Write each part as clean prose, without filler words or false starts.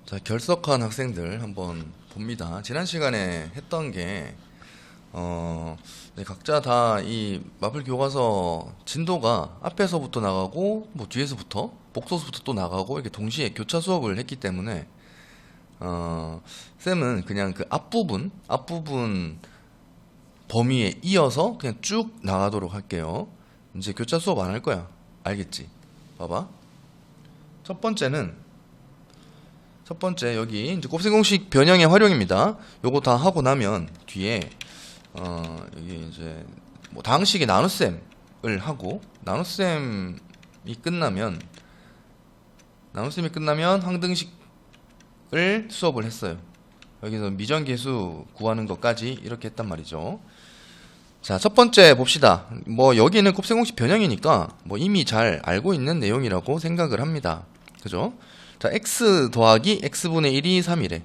자, 결석한 학생들 한번 봅니다. 지난 시간에 했던 게, 네, 각자 다 이 마블 교과서 진도가 앞에서부터 나가고, 뭐 뒤에서부터, 복소서부터 또 나가고, 이렇게 동시에 교차 수업을 했기 때문에, 쌤은 그냥 그 앞부분 범위에 이어서 그냥 쭉 나가도록 할게요. 이제 교차 수업 안 할 거야. 알겠지? 봐봐. 첫 번째 여기 이제 곱셈 공식 변형의 활용입니다. 요거 다 하고 나면 뒤에 여기 이제 뭐 다항식의 나눗셈을 하고 나눗셈이 끝나면 항등식을 수업을 했어요. 여기서 미정계수 구하는 것까지 이렇게 했단 말이죠. 자, 첫 번째 봅시다. 뭐 여기는 곱셈 공식 변형이니까 뭐 이미 잘 알고 있는 내용이라고 생각을 합니다. 그죠? 자, x 더하기 x분의 1이 3이래.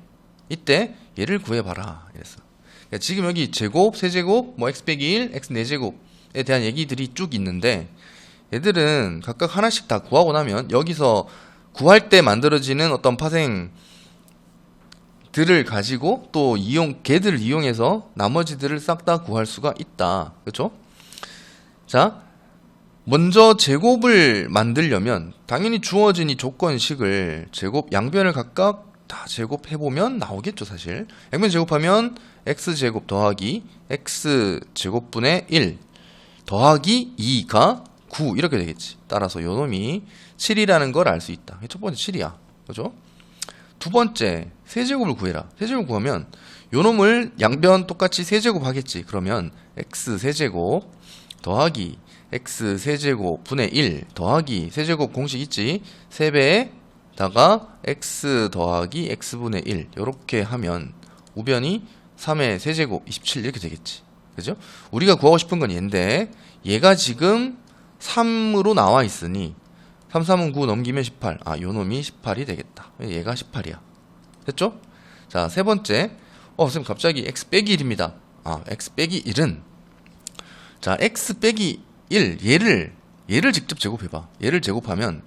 이때 얘를 구해봐라 이랬어. 그러니까 지금 여기 제곱, 세제곱, 뭐 x 빼기 1, x 4제곱에 대한 얘기들이 쭉 있는데 얘들은 각각 하나씩 다 구하고 나면 여기서 구할 때 만들어지는 어떤 파생들을 가지고 또 걔들을 이용해서 나머지들을 싹 다 구할 수가 있다. 그렇죠? 자, 먼저 제곱을 만들려면 당연히 주어진 이 조건식을 양변을 각각 다 제곱해보면 나오겠죠. 사실 양변 제곱하면 x제곱 더하기 x제곱분의 1 더하기 2가 9 이렇게 되겠지. 따라서 요놈이 7이라는 걸 알 수 있다. 첫 번째 7이야. 그죠? 두 번째 세제곱을 구해라. 세제곱 구하면 요놈을 양변 똑같이 세제곱 하겠지. 그러면 x세제곱 더하기 x세제곱 분의 1 더하기 세제곱 공식 있지? 3배에다가 x 더하기 x분의 1 요렇게 하면 우변이 3의 세제곱 27 이렇게 되겠지. 그죠? 우리가 구하고 싶은 건 얘인데 얘가 지금 3으로 나와 있으니 3, 3은 9 넘기면 18. 아, 요놈이 18이 되겠다. 얘가 18이야. 됐죠? 자, 세 번째. 선생님 갑자기 x 빼기 1입니다. 아, x 빼기 1은 자, x 빼기 1 얘를 직접 제곱해봐. 얘를 제곱하면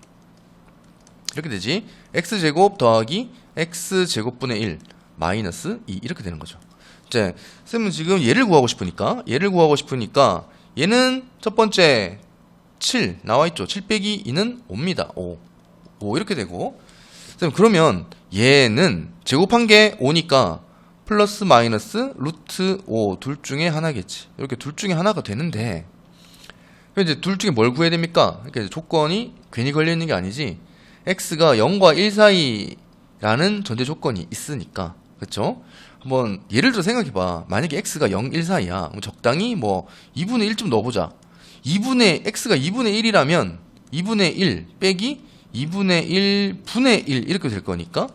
이렇게 되지. x제곱 더하기 x제곱분의 1 마이너스 2 이렇게 되는 거죠. 이제 쌤은 지금 얘를 구하고 싶으니까 얘는 첫 번째 7 나와있죠. 7 빼기 2는 5입니다. 5 이렇게 되고 쌤 그러면 얘는 제곱한 게 5니까 플러스 마이너스 루트 5 둘 중에 하나겠지. 이렇게 둘 중에 하나가 되는데 이제 둘 중에 뭘 구해야 됩니까? 그러니까 조건이 괜히 걸려있는 게 아니지. x가 0과 1 사이라는 전제 조건이 있으니까. 그쵸? 한번 예를 들어 생각해봐. 만약에 x가 0, 1 사이야. 그럼 적당히 뭐 2분의 1 좀 넣어보자. x가 2분의 1이라면 2분의 1 빼기 2분의 1 분의 1 이렇게 될 거니까.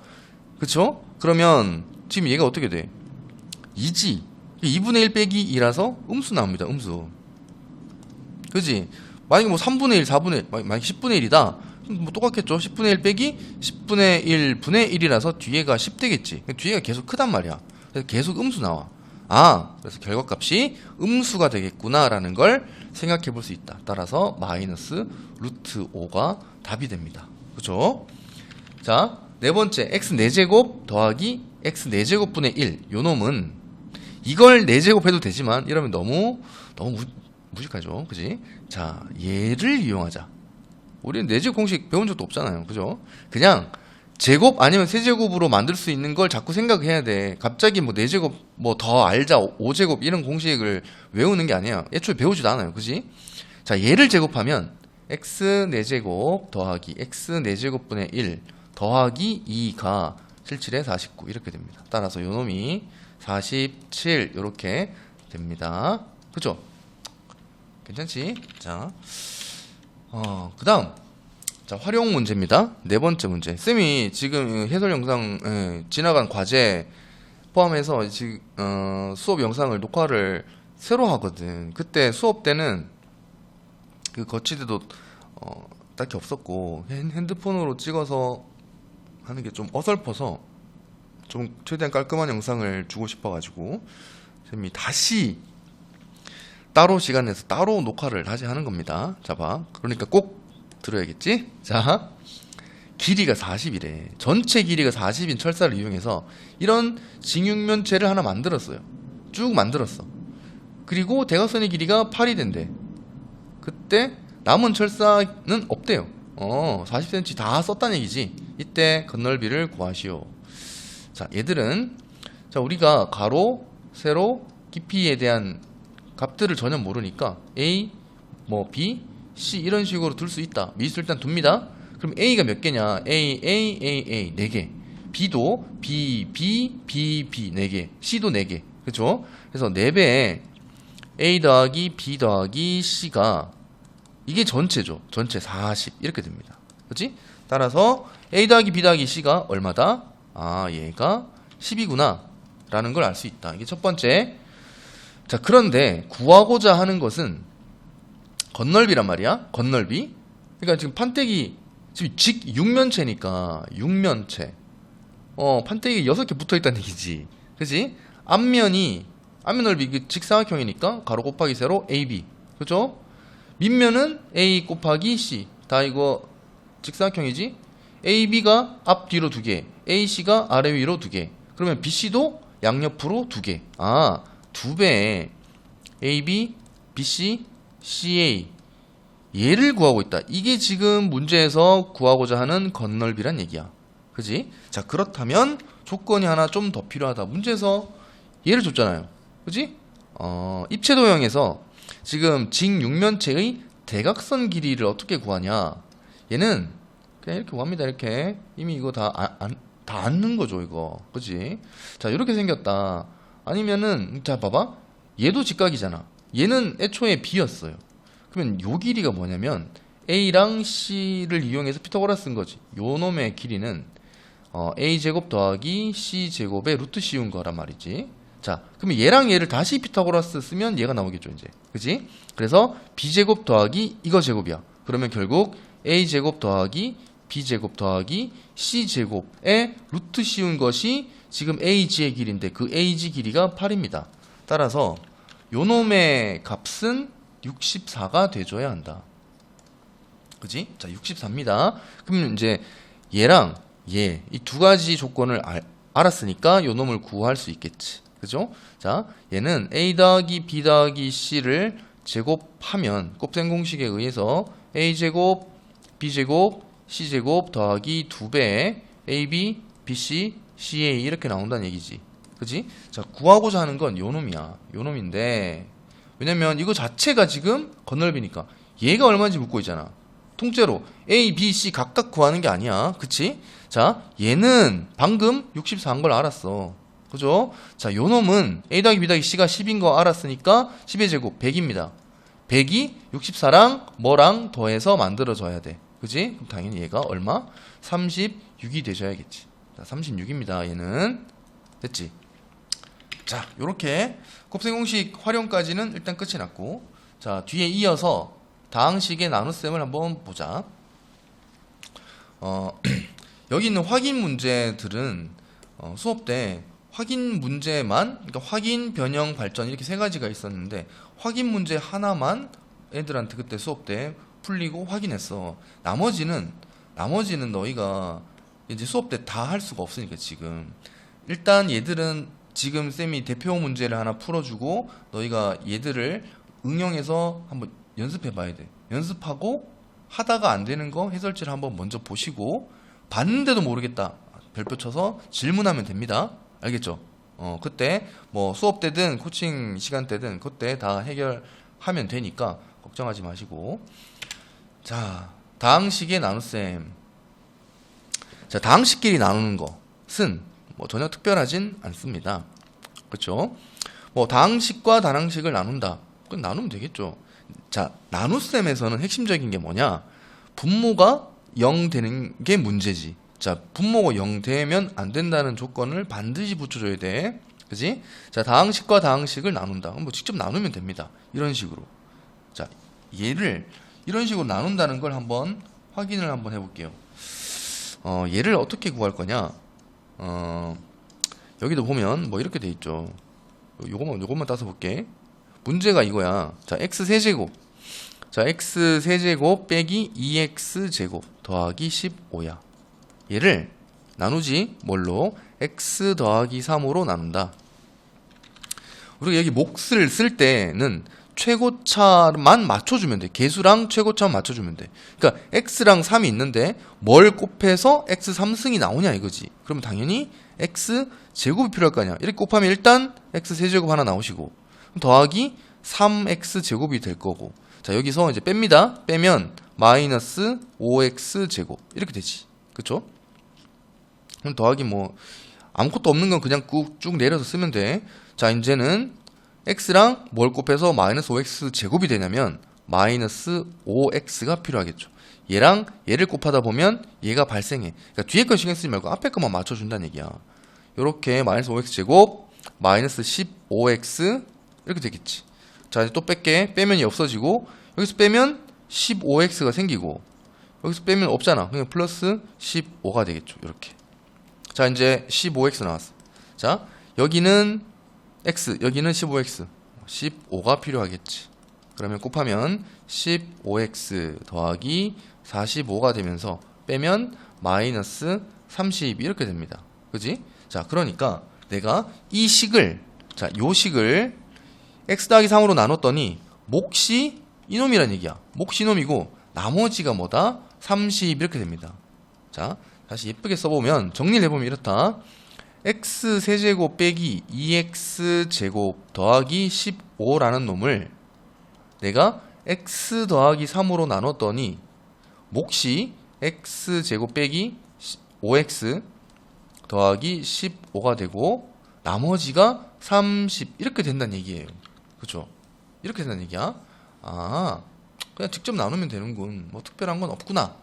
그쵸? 그러면 지금 얘가 어떻게 돼? 2지. 2분의 1 빼기 2라서 음수 나옵니다. 음수. 그지? 만약에 뭐 3분의 1, 4분의 1, 만약에 10분의 1이다. 뭐 똑같겠죠? 10분의 1 빼기 10분의 1 분의 1이라서 뒤에가 10 되겠지. 뒤에가 계속 크단 말이야. 그래서 계속 음수 나와. 아, 그래서 결과값이 음수가 되겠구나 라는 걸 생각해 볼 수 있다. 따라서 마이너스 루트 5가 답이 됩니다. 그죠? 자, 네 번째 x 4제곱 더하기 x 4제곱분의 1 요놈은 이걸 4제곱 해도 되지만 이러면 너무 무식하죠. 그지? 자, 얘를 이용하자. 우리는 4제곱 공식 배운 적도 없잖아요. 그죠? 그냥 제곱 아니면 세제곱으로 만들 수 있는 걸 자꾸 생각해야 돼. 갑자기 뭐 4제곱 뭐 더 알자 5제곱 이런 공식을 외우는 게 아니야. 애초에 배우지도 않아요. 그지? 자, 얘를 제곱하면 x 4제곱 더하기 x 4제곱분의 1 더하기 2가 77에 49 이렇게 됩니다. 따라서 요놈이 47 이렇게 됩니다. 그죠? 괜찮지? 자, 그 다음 자, 활용 문제입니다. 네 번째 문제. 쌤이 지금 해설 영상 지나간 과제 포함해서 지금 수업 영상을 녹화를 새로 하거든. 그때 수업 때는 그 거치대도 딱히 없었고 핸드폰으로 찍어서 하는 게 좀 어설퍼서 좀 최대한 깔끔한 영상을 주고 싶어가지고 쌤이 다시 따로 시간 내서 따로 녹화를 다시 하는 겁니다. 자, 봐. 그러니까 꼭 들어야겠지? 자, 길이가 40이래. 전체 길이가 40인 철사를 이용해서 이런 직육면체를 하나 만들었어요. 쭉 만들었어. 그리고 대각선의 길이가 8이 된대. 그때 남은 철사는 없대요. 40cm 다 썼다는 얘기지. 이때 건널비를 구하시오. 자, 얘들은 자, 우리가 가로, 세로, 깊이에 대한 값들을 전혀 모르니까 A, 뭐 B, C 이런 식으로 둘 수 있다. 미수를 일단 둡니다. 그럼 A가 몇 개냐? A, A, A, A 4개. B도 B, B, B, B 4개. C도 4개. 그쵸? 그래서 4배에 A 더하기 B 더하기 C가 이게 전체죠. 전체 40 이렇게 됩니다. 그치? 따라서 A 더하기 B 더하기 C가 얼마다? 아, 얘가 10이구나 라는 걸 알 수 있다. 이게 첫 번째. 자, 그런데 구하고자 하는 것은 건널비란 말이야. 건널비. 그러니까 지금 판때기 지금 직육면체니까 육면체. 판때기 6개 붙어있다는 얘기지. 그치? 앞면 넓이 직사각형이니까 가로 곱하기 세로 AB. 그죠? 밑면은 A 곱하기 C. 다 이거 직사각형이지? AB가 앞뒤로 2개, AC가 아래 위로 2개. 그러면 BC도 양옆으로 2개. 아, 2배에 AB, BC, CA. 얘를 구하고 있다. 이게 지금 문제에서 구하고자 하는 건널비란 얘기야. 그지? 자, 그렇다면 조건이 하나 좀 더 필요하다. 문제에서 얘를 줬잖아요. 그지? 입체도형에서 지금 직육면체의 대각선 길이를 어떻게 구하냐? 얘는 그냥 이렇게 구합니다. 이렇게 이미 이거 다 안는 거죠, 이거. 그지? 자, 이렇게 생겼다. 아니면은 자, 봐봐. 얘도 직각이잖아. 얘는 애초에 B였어요. 그러면 요 길이가 뭐냐면 A랑 C를 이용해서 피타고라스 쓴 거지. 요 놈의 길이는 A제곱 더하기 C제곱의 루트 씌운 거란 말이지. 자, 그러면 얘랑 얘를 다시 피타고라스 쓰면 얘가 나오겠죠, 이제. 그지? 그래서 B제곱 더하기 이거 제곱이야. 그러면 결국 A제곱 더하기 B제곱 더하기 C제곱의 루트 씌운 것이 지금 AG의 길인데 그 AG 길이가 8입니다. 따라서 요 놈의 값은 64가 돼줘야 한다. 그지? 자, 64입니다. 그러면 이제 얘랑 얘, 이 두 가지 조건을 알았으니까 요 놈을 구할 수 있겠지. 그죠? 자, 얘는 A 더하기 B 더하기 C를 제곱하면 곱셈 공식에 의해서 A제곱, B제곱, C제곱 더하기 2배의 AB, BC, CA 이렇게 나온다는 얘기지. 그지? 자, 구하고자 하는 건 요 놈이야. 요 놈인데 왜냐면 이거 자체가 지금 건널비니까 얘가 얼마인지 묻고 있잖아. 통째로 A, B, C 각각 구하는 게 아니야. 그치? 자, 얘는 방금 64인 걸 알았어. 그죠? 자, 요 놈은 A 더하기 B 더하기 C가 10인 거 알았으니까 10의 제곱 100입니다. 100이 64랑 뭐랑 더해서 만들어져야 돼. 그지? 그럼 당연히 얘가 얼마? 36이 되셔야겠지. 자, 36입니다. 얘는. 됐지? 자, 요렇게 곱셈 공식 활용까지는 일단 끝이 났고, 자, 뒤에 이어서 다항식의 나눗셈을 한번 보자. 여기 있는 확인 문제들은 수업 때 확인 문제만, 그러니까 확인, 변형, 발전 이렇게 세 가지가 있었는데 확인 문제 하나만 애들한테 그때 수업 때 풀리고 확인했어. 나머지는 너희가 이제 수업 때 다 할 수가 없으니까 지금 일단 얘들은 지금 쌤이 대표 문제를 하나 풀어주고 너희가 얘들을 응용해서 한번 연습해 봐야 돼. 연습하고 하다가 안 되는 거 해설지를 한번 먼저 보시고 봤는데도 모르겠다. 별표 쳐서 질문하면 됩니다. 알겠죠? 그때 뭐 수업 때든 코칭 시간 때든 그때 다 해결하면 되니까 걱정하지 마시고. 자, 다항식의 나눗셈. 자, 다항식끼리 나누는 것은 뭐 전혀 특별하진 않습니다. 그렇죠? 뭐 다항식과 단항식을 나눈다. 그건 나누면 되겠죠. 자, 나눗셈에서는 핵심적인 게 뭐냐? 분모가 0 되는 게 문제지. 자, 분모가 0 되면 안 된다는 조건을 반드시 붙여줘야 돼. 그지? 자, 다항식과 다항식을 나눈다. 뭐 직접 나누면 됩니다. 이런 식으로. 자, 얘를 이런 식으로 나눈다는 걸 한번 확인을 한번 해볼게요. 얘를 어떻게 구할 거냐? 여기도 보면 뭐 이렇게 돼 있죠. 요것만 따서 볼게. 문제가 이거야. 자, x 세제곱. 자, x 세제곱 빼기 2x 제곱 더하기 15야. 얘를 나누지 뭘로? x 더하기 3으로 나눈다. 우리가 여기 몫을 쓸 때는 최고차만 맞춰주면 돼. 개수랑 최고차만 맞춰주면 돼. 그러니까 x랑 3이 있는데 뭘 곱해서 x 3승이 나오냐 이거지. 그럼 당연히 x 제곱이 필요할 거 아니야. 이렇게 곱하면 일단 x 세제곱 하나 나오시고 더하기 3x 제곱이 될 거고. 자, 여기서 이제 뺍니다. 빼면 마이너스 5x 제곱 이렇게 되지. 그쵸? 그럼 더하기 뭐 아무것도 없는 건 그냥 쭉 내려서 쓰면 돼. 자, 이제는 x랑 뭘 곱해서 마이너스 5x 제곱이 되냐면 마이너스 5x가 필요하겠죠. 얘랑 얘를 곱하다 보면 얘가 발생해. 그러니까 뒤에 거 신경 쓰지 말고 앞에 것만 맞춰준다는 얘기야. 요렇게 마이너스 5x 제곱 마이너스 15x 이렇게 되겠지. 자, 이제 또 뺄게. 빼면 이 없어지고 여기서 빼면 15x가 생기고 여기서 빼면 없잖아. 그냥 플러스 15가 되겠죠. 이렇게. 자, 이제 15x 나왔어. 자, 여기는 x, 여기는 15x. 15가 필요하겠지. 그러면 곱하면 15x 더하기 45가 되면서 빼면 마이너스 30 이렇게 됩니다. 그지? 자, 그러니까 내가 이 식을, 자, 요 식을 x 더하기 3으로 나눴더니 몫이 이놈이란 얘기야. 몫이 이놈이고 나머지가 뭐다? 30 이렇게 됩니다. 자, 다시 예쁘게 써보면 정리를 해보면 이렇다. x 세제곱 빼기 2x 제곱 더하기 15라는 놈을 내가 x 더하기 3으로 나눴더니 몫이 x 제곱 빼기 5x 더하기 15가 되고 나머지가 30 이렇게 된다는 얘기예요. 그쵸? 이렇게 된다는 얘기야. 아, 그냥 직접 나누면 되는군. 뭐 특별한 건 없구나.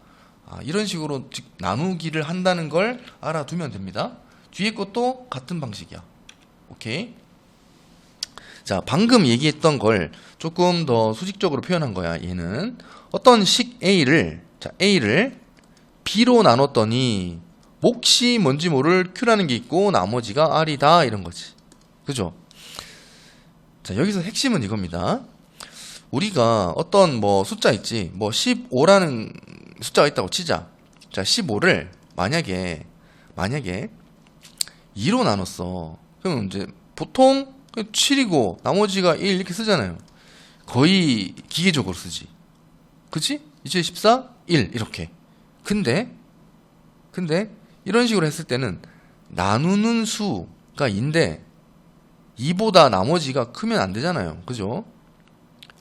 아, 이런 식으로 나누기를 한다는 걸 알아두면 됩니다. 뒤에 것도 같은 방식이야. 오케이? 자, 방금 얘기했던 걸 조금 더 수직적으로 표현한 거야. 얘는 어떤 식 A를, 자, A를 B로 나눴더니 몫이 뭔지 모를 Q라는 게 있고 나머지가 R이다 이런 거지. 그죠? 자, 여기서 핵심은 이겁니다. 우리가 어떤 뭐 숫자 있지. 뭐 15라는 숫자가 있다고 치자. 자, 15를 만약에 2로 나눴어. 그러면 이제 보통 7이고 나머지가 1 이렇게 쓰잖아요. 거의 기계적으로 쓰지. 그치? 2014 1 이렇게. 근데 이런 식으로 했을 때는 나누는 수가 2인데 2보다 나머지가 크면 안 되잖아요. 그죠?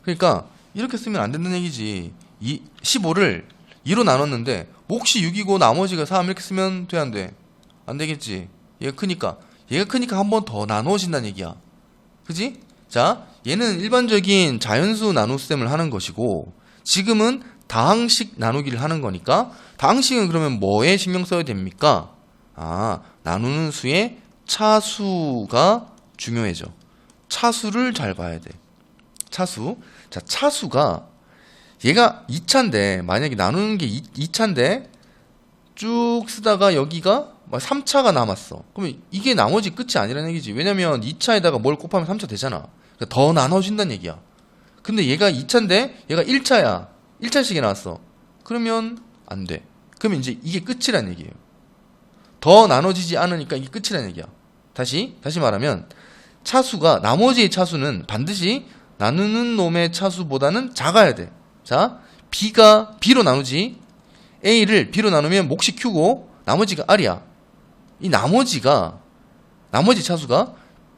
그러니까 이렇게 쓰면 안 된다는 얘기지. 15를 2로 나눴는데 몫이 6이고 나머지가 3 이렇게 쓰면 돼, 안 돼? 안 되겠지. 얘가 크니까 한 번 더 나누어진다는 얘기야. 그지? 자, 얘는 일반적인 자연수 나눗셈을 하는 것이고 지금은 다항식 나누기를 하는 거니까 다항식은 그러면 뭐에 신경 써야 됩니까? 아, 나누는 수의 차수가 중요해져. 차수를 잘 봐야 돼. 차수. 자, 차수가 얘가 2차인데 만약에 나누는 게 2차인데 쭉 쓰다가 여기가 3차가 남았어. 그러면 이게 나머지 끝이 아니라는 얘기지. 왜냐면 2차에다가 뭘 곱하면 3차 되잖아. 그러니까 더 나눠진다는 얘기야. 근데 얘가 2차인데 얘가 1차야. 1차씩이 나왔어. 그러면 안 돼. 그러면 이제 이게 끝이란 얘기예요. 더 나눠지지 않으니까 이게 끝이란 얘기야. 다시 말하면 차수가 나머지의 차수는 반드시 나누는 놈의 차수보다는 작아야 돼. 자, B가 B로 나누지. A를 B로 나누면 몫이 Q고 나머지가 R이야. 이 나머지 차수가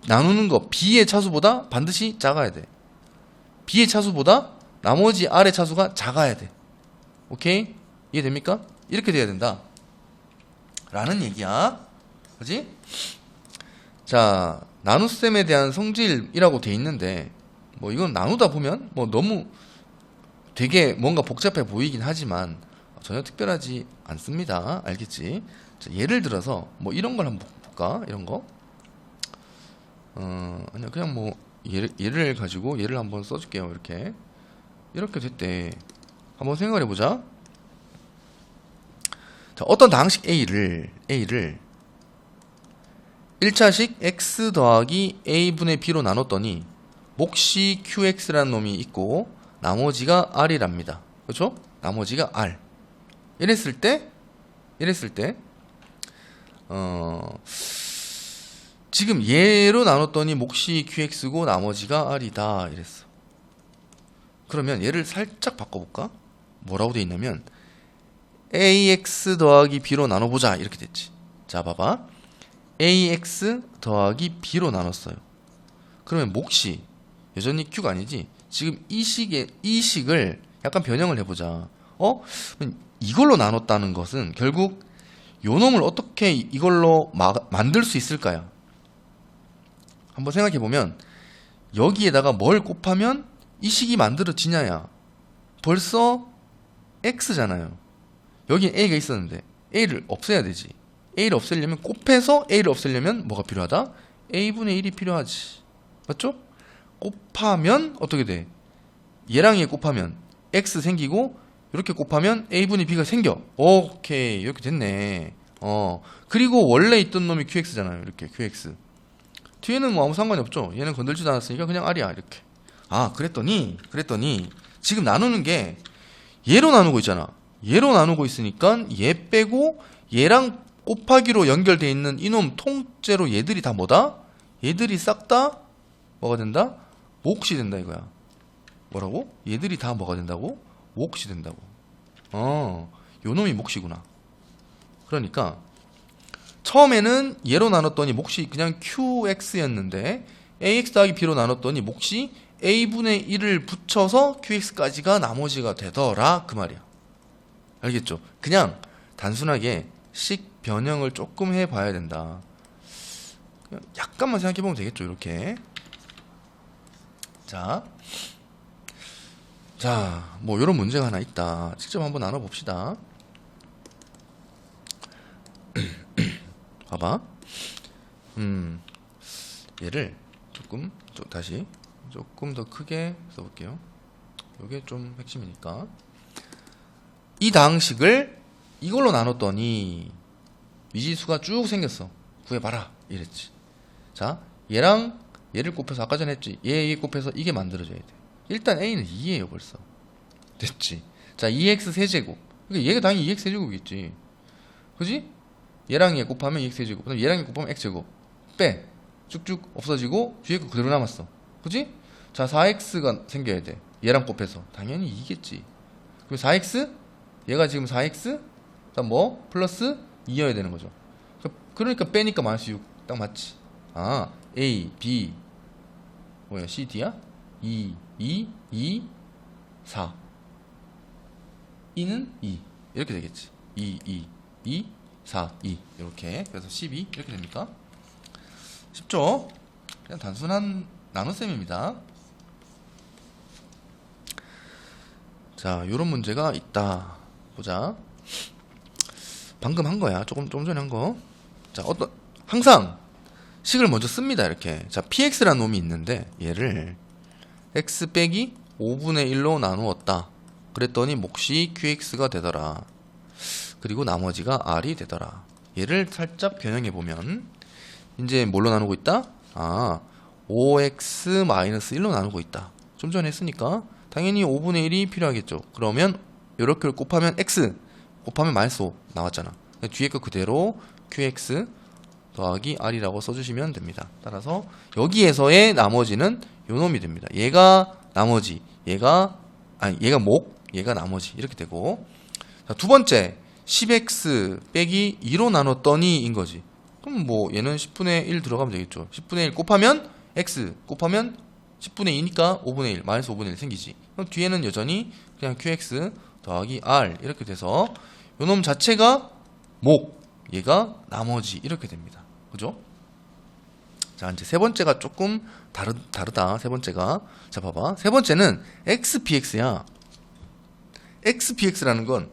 나누는 거 B의 차수보다 반드시 작아야 돼. B의 차수보다 나머지 R의 차수가 작아야 돼. 오케이? 이해됩니까? 이렇게 돼야 된다 라는 얘기야. 그지? 자, 나눗셈에 대한 성질이라고 돼 있는데 뭐 이건 나누다 보면 뭐 너무 되게 뭔가 복잡해 보이긴 하지만 전혀 특별하지 않습니다. 알겠지? 자, 예를 들어서 뭐 이런 걸 한번 볼까? 이런 거. 아니야, 그냥 뭐 예를 가지고 예를 한번 써줄게요. 이렇게 됐대. 한번 생각해 보자. 자, 어떤 다항식 A를 1차식 x 더하기 a분의 b로 나눴더니 몫이 qx라는 놈이 있고 나머지가 r이랍니다. 그렇죠? 나머지가 r. 이랬을 때 지금 얘로 나눴더니 몫이 qx고 나머지가 r이다 이랬어. 그러면 얘를 살짝 바꿔볼까? 뭐라고 돼 있냐면 ax 더하기 b로 나눠보자 이렇게 됐지. 자 봐봐, ax 더하기 b로 나눴어요. 그러면 몫이 여전히 q가 아니지. 지금 이 식을 약간 변형을 해보자. 이걸로 나눴다는 것은 결국 요 놈을 어떻게 이걸로 만들 수 있을까요? 한번 생각해보면 여기에다가 뭘 곱하면 이 식이 만들어지냐야. 벌써 x잖아요. 여기에 a가 있었는데 a를 없애야 되지. a를 없애려면 곱해서 a를 없애려면 뭐가 필요하다? a분의 1이 필요하지. 맞죠? 곱하면 어떻게 돼? 얘랑 얘 곱하면 x 생기고 이렇게 곱하면 a분의 b가 생겨. 오케이, 이렇게 됐네. 그리고 원래 있던 놈이 qx잖아요. 이렇게 qx. 뒤에는 뭐 아무 상관이 없죠. 얘는 건들지도 않았으니까 그냥 r이야 이렇게. 그랬더니 지금 나누는 게 얘로 나누고 있잖아. 얘로 나누고 있으니까 얘 빼고 얘랑 곱하기로 연결되어 있는 이놈 통째로 얘들이 다 뭐다? 얘들이 싹 다 뭐가 된다? 몫이 된다 이거야. 뭐라고? 얘들이 다 뭐가 된다고? 몫이 된다고. 요놈이 몫이구나. 그러니까 처음에는 얘로 나눴더니 몫이 그냥 qx였는데 ax 더하기 b로 나눴더니 몫이 a분의 1을 붙여서 qx까지가 나머지가 되더라 그 말이야. 알겠죠? 그냥 단순하게 식 변형을 조금 해봐야 된다. 그냥 약간만 생각해보면 되겠죠. 이렇게. 자, 뭐 이런 문제가 하나 있다. 직접 한번 나눠봅시다. 봐봐. 얘를 다시 조금 더 크게 써볼게요. 이게 좀 핵심이니까. 이 다항식을 이걸로 나눴더니 미지수가 쭉 생겼어. 구해봐라 이랬지. 자, 얘랑 얘를 곱해서 아까 전에 했지. 얘 곱해서 이게 만들어져야 돼. 일단 a는 2예요 벌써. 됐지. 자, 2x 세제곱. 그러니까 얘가 당연히 2x 세제곱이겠지. 그지? 얘랑 얘 곱하면 2x 세제곱. 그다음 얘랑 얘 곱하면 x제곱. 빼. 쭉쭉 없어지고 뒤에 거 그대로 남았어. 그지? 자, 4x가 생겨야 돼. 얘랑 곱해서. 당연히 2겠지. 그럼 4x? 얘가 지금 4x? 그다음 뭐? 플러스 2여야 되는 거죠. 그러니까 빼니까 마이너스 6. 딱 맞지. A, B, 뭐야, C, D야? 2, 4. 2는 2. 이렇게 되겠지. 2, 4, 2. 이렇게. 그래서 12. 이렇게 됩니까? 쉽죠? 그냥 단순한 나눗셈입니다. 자, 요런 문제가 있다. 보자. 방금 한 거야. 좀 전에 한 거. 자, 항상 식을 먼저 씁니다. 이렇게. 자, px라는 놈이 있는데 얘를 x 빼기 5분의 1로 나누었다. 그랬더니 몫이 qx가 되더라. 그리고 나머지가 r이 되더라. 얘를 살짝 변형해보면 이제 뭘로 나누고 있다? 5x-1로 나누고 있다. 좀 전에 했으니까 당연히 5분의 1이 필요하겠죠. 그러면 이렇게 곱하면 x 곱하면 마이너스 5 나왔잖아. 뒤에 거 그대로 qx 더하기 r이라고 써주시면 됩니다. 따라서 여기에서의 나머지는 요놈이 됩니다. 얘가 나머지, 얘가 목, 얘가 나머지 이렇게 되고. 자, 두 번째 10x 빼기 2로 나눴더니 인 거지. 그럼 뭐 얘는 10분의 1 들어가면 되겠죠. 10분의 1 곱하면 x 곱하면 10분의 2니까 5분의 1 마이너스 5분의 1 생기지. 그럼 뒤에는 여전히 그냥 qx 더하기 r 이렇게 돼서 요놈 자체가 목, 얘가 나머지 이렇게 됩니다. 그죠? 자, 이제 세 번째가 조금 다르다. 세 번째가. 자, 봐봐. 세 번째는 xpx야. xpx라는 건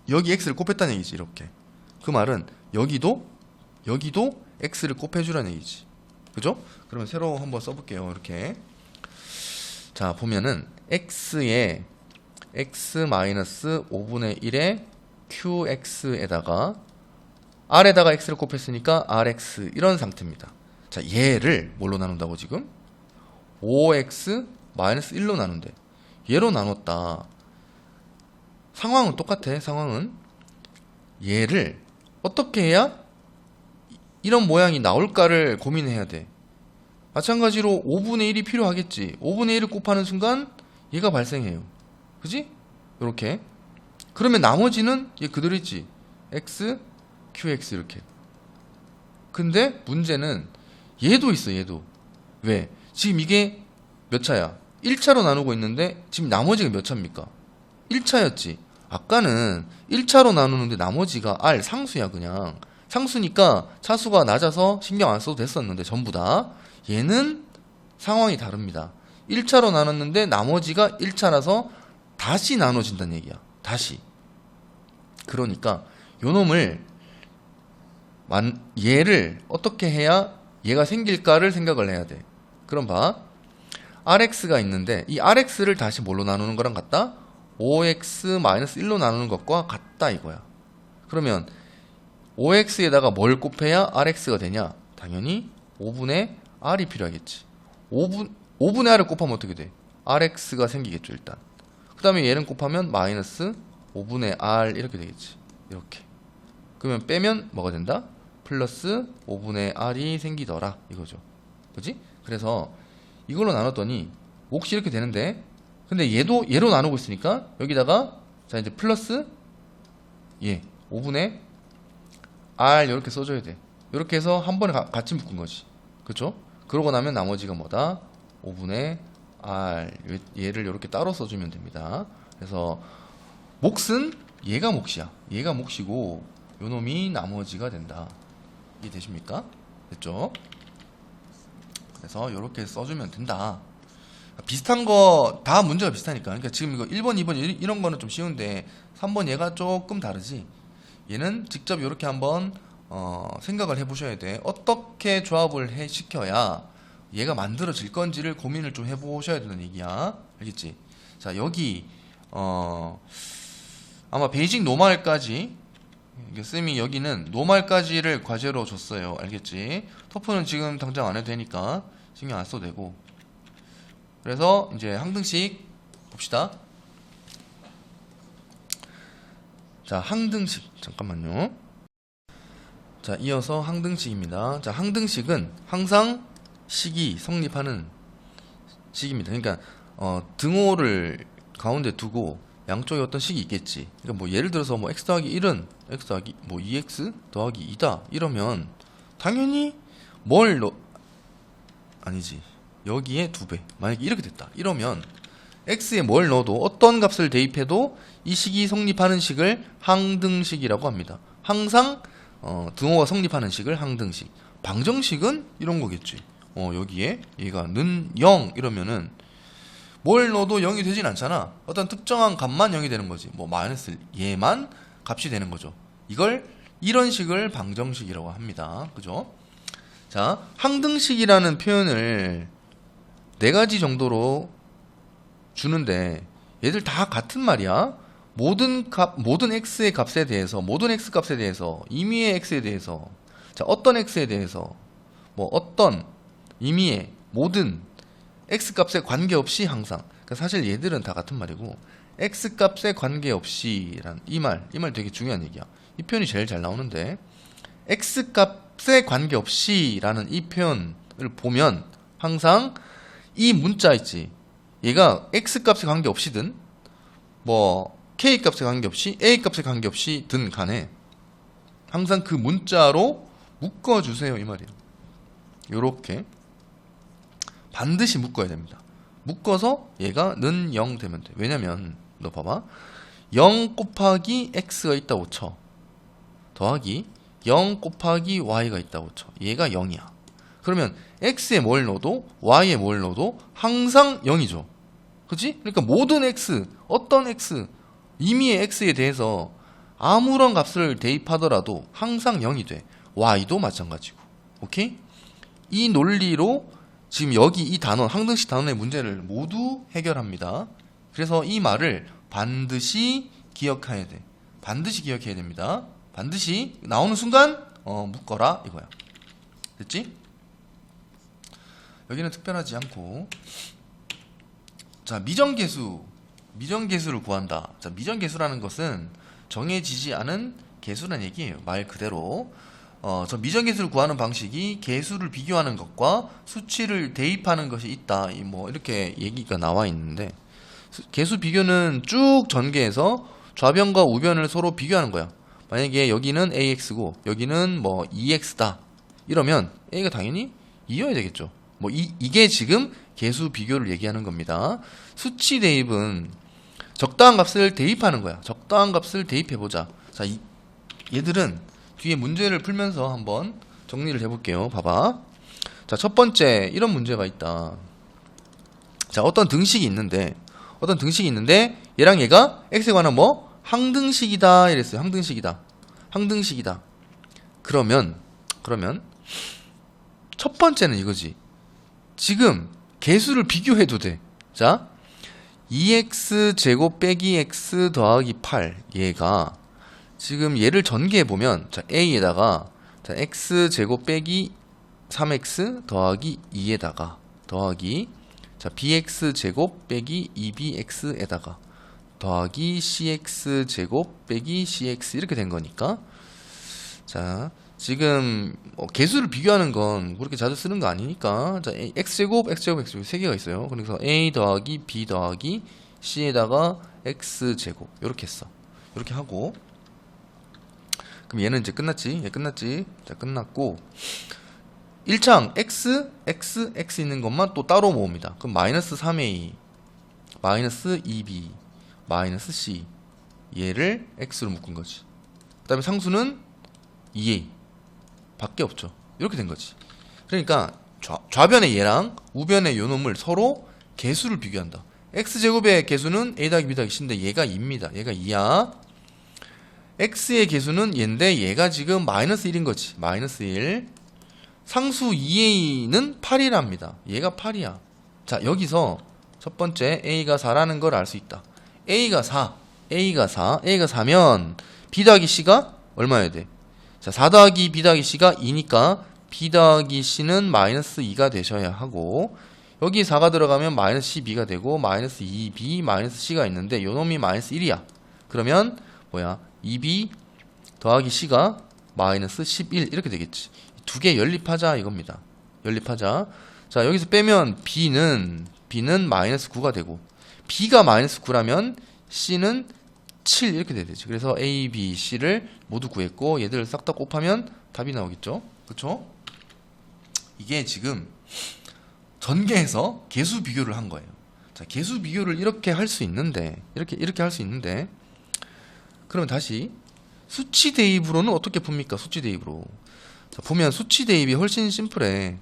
여기 x를 곱했다는 얘기지. 이렇게. 그 말은 여기도 x를 곱해주라는 얘기지. 그죠? 그러면 새로 한번 써볼게요. 이렇게. 자, 보면은 x에 x-5분의 1에 qx에다가 r에다가 x를 곱했으니까 rx 이런 상태입니다. 자, 얘를 뭘로 나눈다고 지금? 5x-1로 나눈대. 얘로 나눴다. 상황은 똑같아. 상황은 얘를 어떻게 해야 이런 모양이 나올까를 고민해야 돼. 마찬가지로 5분의 1이 필요하겠지. 5분의 1을 곱하는 순간 얘가 발생해요. 그지? 이렇게. 그러면 나머지는 얘 그대로 있지. x, qx 이렇게. 근데 문제는 얘도 있어. 얘도. 왜? 지금 이게 몇 차야? 1차로 나누고 있는데 지금 나머지가 몇 차입니까? 1차였지. 아까는 1차로 나누는데 나머지가 r 상수야. 그냥 상수니까 차수가 낮아서 신경 안 써도 됐었는데 전부 다 얘는 상황이 다릅니다. 1차로 나눴는데 나머지가 1차라서 다시 나눠진다는 얘기야. 다시. 그러니까 요놈을 얘를 어떻게 해야 얘가 생길까를 생각을 해야 돼. 그럼 봐. rx가 있는데 이 rx를 다시 뭘로 나누는 거랑 같다? 5x-1로 나누는 것과 같다 이거야. 그러면 5x에다가 뭘 곱해야 rx가 되냐? 당연히 5분의 r이 필요하겠지. 5분의 r을 곱하면 어떻게 돼? rx가 생기겠죠 일단. 그 다음에 얘는 곱하면 마이너스 5분의 r 이렇게 되겠지. 이렇게. 그러면 빼면 뭐가 된다? 플러스 5분의 r이 생기더라 이거죠. 그지? 그래서 이걸로 나눴더니 몫이 이렇게 되는데, 근데 얘도 얘로 나누고 있으니까 여기다가 자 이제 플러스 5분의 r 이렇게 써줘야 돼. 이렇게 해서 한 번에 같이 묶은 거지. 그쵸? 그러고 나면 나머지가 뭐다? 5분의 r. 얘를 이렇게 따로 써주면 됩니다. 그래서 몫은 얘가 몫이야. 얘가 몫이고 요놈이 나머지가 된다. 이해되십니까? 됐죠? 그래서 이렇게 써주면 된다. 비슷한 거 다 문제가 비슷하니까. 그러니까 지금 이거 1번, 2번 이런 거는 좀 쉬운데 3번 얘가 조금 다르지. 얘는 직접 이렇게 한번 생각을 해보셔야 돼. 어떻게 조합을 시켜야 얘가 만들어질 건지를 고민을 좀 해보셔야 되는 얘기야. 알겠지? 자 여기 아마 베이직 노멀까지 쌤이 여기는 노멀까지를 과제로 줬어요. 알겠지? 터프는 지금 당장 안 해도 되니까 신경 안 써도 되고. 그래서 이제 항등식 봅시다. 자 항등식 잠깐만요. 자 이어서 항등식입니다. 자 항등식은 항상 식이 성립하는 식입니다. 그러니까 등호를 가운데 두고 양쪽에 어떤 식이 있겠지. 그러니까 뭐 예를 들어서 뭐 x 더하기 1은 x 더하기 뭐 2x 더하기 2다 이러면 당연히 아니지 여기에 2배. 만약에 이렇게 됐다 이러면 x에 뭘 넣어도 어떤 값을 대입해도 이 식이 성립하는 식을 항등식이라고 합니다. 항상 등호가 성립하는 식을 항등식. 방정식은 이런 거겠지. 여기에 얘가 는 0 이러면은 뭘 넣어도 0이 되진 않잖아. 어떤 특정한 값만 0이 되는 거지. 뭐 마이너스 얘만 값이 되는 거죠. 이런 식을 방정식이라고 합니다. 그죠? 자, 항등식이라는 표현을 4가지 정도로 주는데 얘들 다 같은 말이야. 모든 x의 값에 대해서, 모든 x 값에 대해서, 임의의 x에 대해서, 자, 어떤 x에 대해서, 뭐 어떤 임의의 모든 x 값에 관계없이 항상. 그러니까 사실 얘들은 다 같은 말이고, x 값에 관계없이란 이 말 되게 중요한 얘기야. 이 표현이 제일 잘 나오는데, x 값에 관계없이라는 이 표현을 보면 항상 이 문자 있지. 얘가 x 값에 관계없이든 뭐 k 값에 관계없이 a 값에 관계없이든 간에 항상 그 문자로 묶어주세요 이 말이에요. 요렇게 반드시 묶어야 됩니다. 묶어서 얘가 는 0 되면 돼. 왜냐면 너 봐봐 0 곱하기 x가 있다고 쳐. 더하기 0 곱하기 y가 있다고 쳐. 얘가 0이야. 그러면 x에 뭘 넣어도 y에 뭘 넣어도 항상 0이죠. 그치? 그러니까 모든 x, 어떤 x, 임의의 x에 대해서 아무런 값을 대입하더라도 항상 0이 돼. y도 마찬가지고. 오케이? 이 논리로 지금 여기 이 단원, 항등식 단원의 문제를 모두 해결합니다. 그래서 이 말을 반드시 기억해야 돼. 반드시 기억해야 됩니다. 반드시 나오는 순간 묶어라 이거야. 됐지? 여기는 특별하지 않고. 자, 미정계수를 구한다. 자, 미정계수라는 것은 정해지지 않은 계수란 얘기예요. 말 그대로 저 미정계수를 구하는 방식이 계수를 비교하는 것과 수치를 대입하는 것이 있다. 뭐 이렇게 얘기가 나와 있는데 계수 비교는 쭉 전개해서 좌변과 우변을 서로 비교하는 거야. 만약에 여기는 AX고 여기는 뭐 EX다. 이러면 A가 당연히 2여야 되겠죠. 뭐 이게 지금 계수 비교를 얘기하는 겁니다. 수치 대입은 적당한 값을 대입하는 거야. 적당한 값을 대입해보자. 자, 얘들은 뒤에 문제를 풀면서 한번 정리를 해볼게요. 봐봐. 자, 첫 번째 이런 문제가 있다. 자, 어떤 등식이 있는데 얘랑 얘가 x에 관한 뭐 항등식이다 이랬어요. 항등식이다. 그러면 첫 번째는 이거지. 지금 계수를 비교해도 돼. 자, 2x 빼기 x 더하기 8 얘가 지금 얘를 전개해보면 자 a에다가 자 x제곱 빼기 3x 더하기 2에다가 더하기 자 bx제곱 빼기 2bx에다가 더하기 cx제곱 빼기 cx 이렇게 된 거니까 자 지금 개수를 비교하는 건 그렇게 자주 쓰는 거 아니니까 자 x제곱 세 개가 있어요. 그래서 a 더하기 b 더하기 c에다가 x제곱 이렇게 했어. 이렇게 하고 그럼 얘는 이제 끝났지. 얘 끝났지. 자 끝났고 1창 x 있는 것만 또 따로 모읍니다. 그럼 마이너스 3a 마이너스 2b 마이너스 c 얘를 x로 묶은 거지. 그 다음에 상수는 2a 밖에 없죠. 이렇게 된 거지. 그러니까 좌변의 얘랑 우변의 요 놈을 서로 개수를 비교한다. x제곱의 개수는 a 더하기 b 더하기 c인데 얘가 2입니다. 얘가 2야. x의 개수는 얘인데 얘가 지금 마이너스 1인 거지. 마이너스 1. 상수 2a는 8이랍니다. 얘가 8이야. 자 여기서 첫 번째 a가 4라는 걸 알 수 있다. a가 4면 b 더하기 c가 얼마여야 돼? 자 4 더하기 b 더하기 c가 2니까 b 더하기 c는 마이너스 2가 되셔야 하고 여기 4가 들어가면 마이너스 12가 되고 마이너스 2b 마이너스 c가 있는데 요놈이 마이너스 1이야. 그러면 뭐야 2b 더하기 c가 마이너스 11 이렇게 되겠지. 두 개 연립하자 이겁니다. 연립하자. 자 여기서 빼면 b는 마이너스 9가 되고 b가 마이너스 9라면 c는 7 이렇게 돼야 되지. 그래서 a, b, c를 모두 구했고 얘들을 싹 다 곱하면 답이 나오겠죠. 그쵸? 이게 지금 전개해서 개수 비교를 한 거예요. 자 개수 비교를 이렇게 할 수 있는데 이렇게 할 수 있는데 그러면 다시 수치 대입으로는 어떻게 풉니까? 수치 대입으로. 자, 보면 수치 대입이 훨씬 심플해.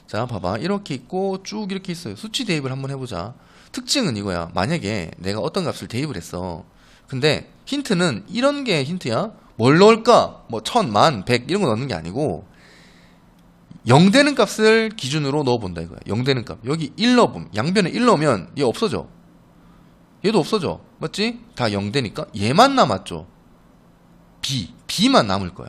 자, 봐봐. 이렇게 있고 쭉 이렇게 있어요. 수치 대입을 한번 해보자. 특징은 이거야. 만약에 내가 어떤 값을 대입을 했어. 근데 힌트는 이런 게 힌트야. 뭘 넣을까? 뭐 1000, 10,000, 100 이런 거 넣는 게 아니고 0 되는 값을 기준으로 넣어본다 이거야. 0 되는 값. 여기 1 넣어보면 양변에 1 넣으면 얘 없어져. 얘도 없어져. 맞지? 다 0 되니까 얘만 남았죠. B만 남을 거야.